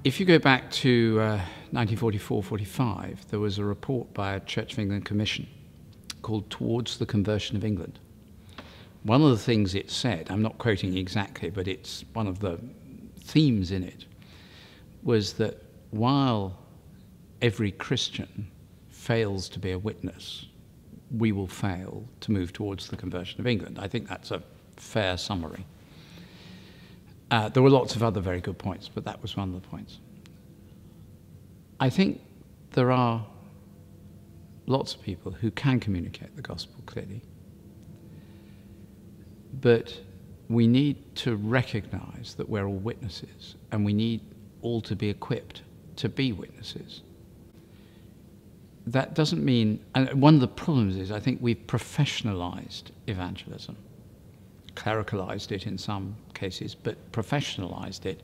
If you go back to 1944-45, there was a report by a Church of England commission called Towards the Conversion of England. One of the things it said, I'm not quoting exactly, but it's one of the themes in it, was that while every Christian fails to be a witness, we will fail to move towards the conversion of England. I think that's a fair summary. There were lots of other very good points, but that was one of the points. I think there are lots of people who can communicate the gospel clearly, but we need to recognize that we're all witnesses, and we need all to be equipped to be witnesses. That doesn't mean, and one of the problems is I think we've professionalized evangelism, clericalized it in some cases, but professionalized it.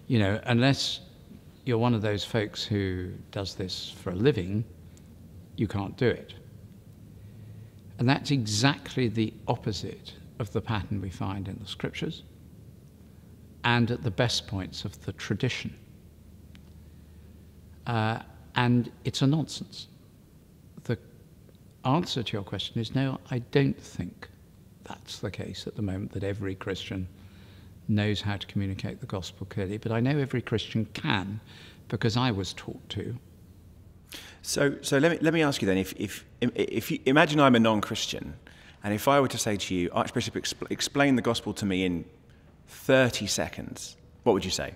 You know, unless you're one of those folks who does this for a living, you can't do it. And that's exactly the opposite of the pattern we find in the scriptures and at the best points of the tradition. And it's a nonsense. The answer to your question is no, I don't think that's the case at the moment, that every Christian knows how to communicate the gospel clearly, but I know every Christian can, because I was taught to. So let me ask you then, if you imagine I'm a non-Christian, and if I were to say to you, Archbishop, explain the gospel to me in 30 seconds, what would you say?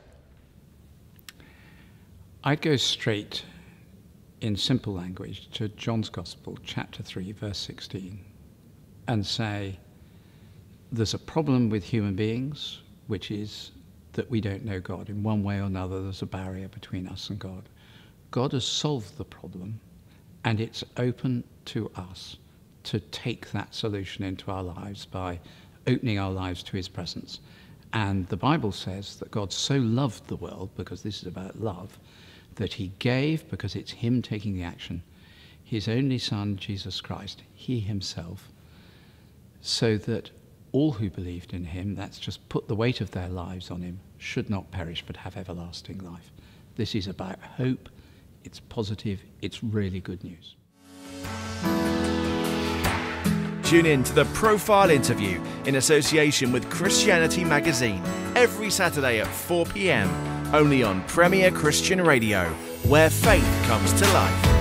I'd go straight, in simple language, to John's Gospel, chapter 3, verse 16, and say, there's a problem with human beings, which is that we don't know God. In one way or another, there's a barrier between us and God. God has solved the problem, and it's open to us to take that solution into our lives by opening our lives to his presence. And the Bible says that God so loved the world, because this is about love, that he gave, because it's him taking the action, his only Son, Jesus Christ, he himself, so that all who believed in him, that's just put the weight of their lives on him, should not perish but have everlasting life. This is about hope. It's positive. It's really good news. Tune in to the Profile Interview in association with Christianity Magazine every Saturday at 4 p.m. only on Premier Christian Radio, where faith comes to life.